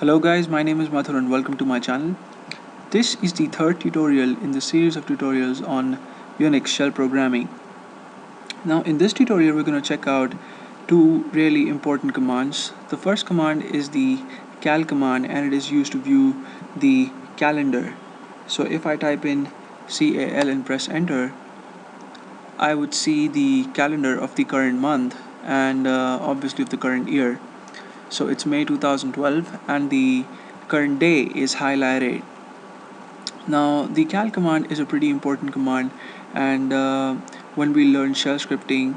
Hello guys, my name is Mathur and welcome to my channel. This is the third tutorial in the series of tutorials on Unix shell programming. Now in this tutorial we're going to check out two really important commands. The first command is the cal command and it is used to view the calendar. So if I type in cal and press enter, I would see the calendar of the current month and obviously of the current year. So it's May 2012 and the current day is highlighted. Now the cal command is a pretty important command, and when we learn shell scripting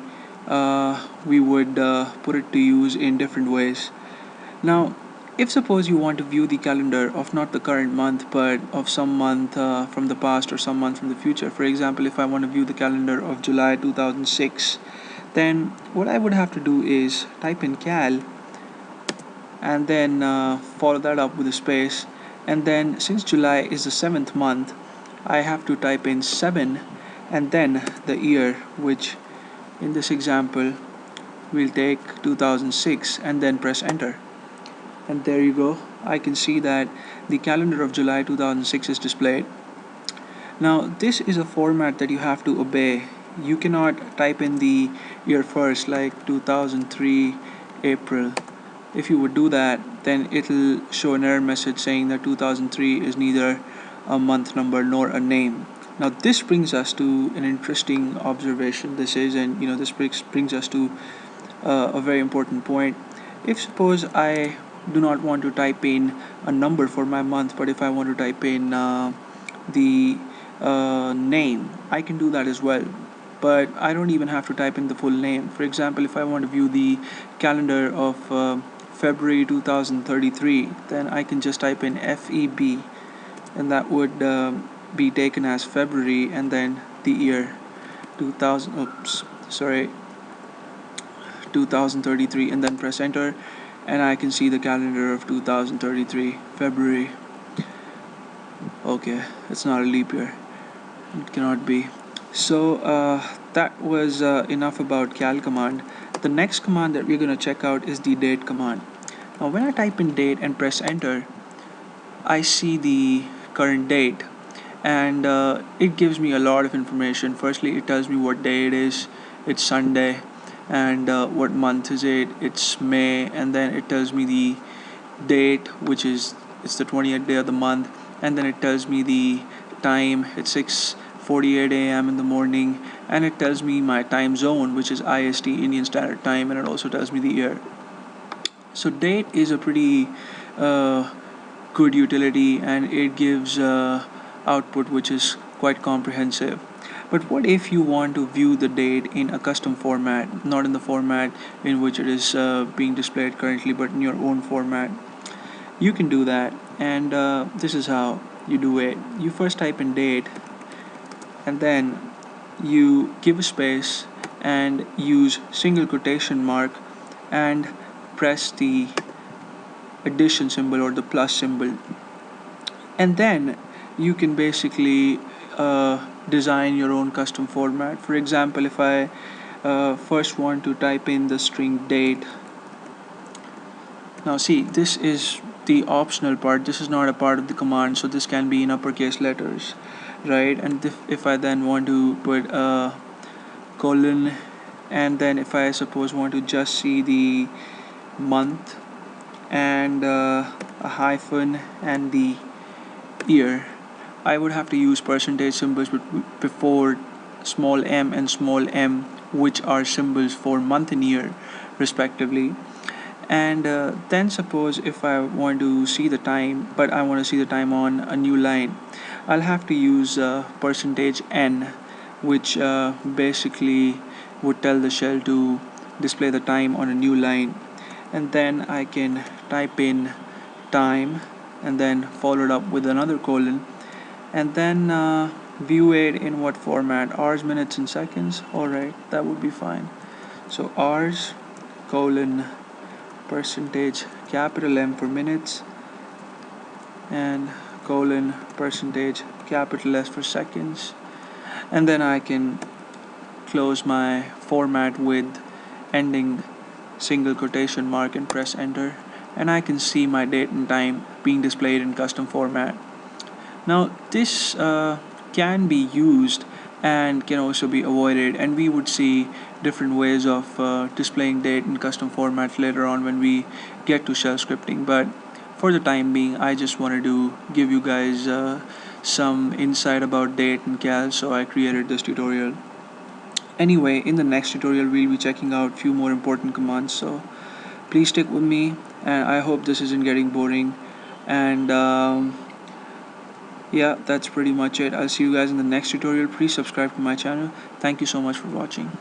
we would put it to use in different ways. Now if suppose you want to view the calendar of not the current month but of some month from the past or some month from the future, for example if I want to view the calendar of July 2006, then what I would have to do is type in cal and then follow that up with a space, and then since July is the 7th month I have to type in 7 and then the year, which in this example we'll take 2006, and then press enter. And there you go, I can see that the calendar of July 2006 is displayed. Now this is a format that you have to obey. You cannot type in the year first like 2003 April. If you would do that, then it'll show an error message saying that 2003 is neither a month number nor a name. Now this brings us to an interesting observation. This brings us to a very important point. If suppose I do not want to type in a number for my month, but if I want to type in the name, I can do that as well. But I don't even have to type in the full name. For example, if I want to view the calendar of February 2033, then I can just type in FEB, and that would be taken as February and then the year 2033, and then press enter, and I can see the calendar of 2033 February. Okay, it's not a leap year, it cannot be. So that was enough about cal command. The next command that we're going to check out is the date command. Now when I type in date and press enter, I see the current date, and it gives me a lot of information. Firstly, it tells me what day it is, it's Sunday, and what month is it, it's May, and then it tells me the date, which is it's the 20th day of the month, and then it tells me the time, it's 6:48 a.m. in the morning, and it tells me my time zone, which is IST, Indian Standard Time, and it also tells me the year. So date is a pretty good utility, and it gives output which is quite comprehensive. But what if you want to view the date in a custom format, not in the format in which it is being displayed currently, but in your own format? You can do that, and this is how you do it. You first type in date, and then you give a space and use single quotation mark and press the addition symbol or the plus symbol, and then you can basically design your own custom format. For example, if I first want to type in the string date, now see, this is the optional part, this is not a part of the command, so this can be in uppercase letters, right? And if I then want to put a colon, and then if I suppose want to just see the month and a hyphen and the year, I would have to use percentage symbols before small m and small m, which are symbols for month and year respectively. And then suppose if I want to see the time, but I want to see the time on a new line, I'll have to use percentage n, which basically would tell the shell to display the time on a new line. And then I can type in time and then follow it up with another colon, and then view it in what format, hours, minutes, and seconds. Alright, that would be fine. So hours colon percentage capital M for minutes and colon percentage capital S for seconds, and then I can close my format with ending single quotation mark and press enter, and I can see my date and time being displayed in custom format. Now this can be used and can also be avoided, and we would see different ways of displaying date in custom formats later on when we get to shell scripting. But for the time being, I just wanted to give you guys some insight about date and cal, so I created this tutorial. Anyway, in the next tutorial we'll be checking out few more important commands, so please stick with me, and I hope this isn't getting boring. And yeah, that's pretty much it. I'll see you guys in the next tutorial. Please subscribe to my channel. Thank you so much for watching.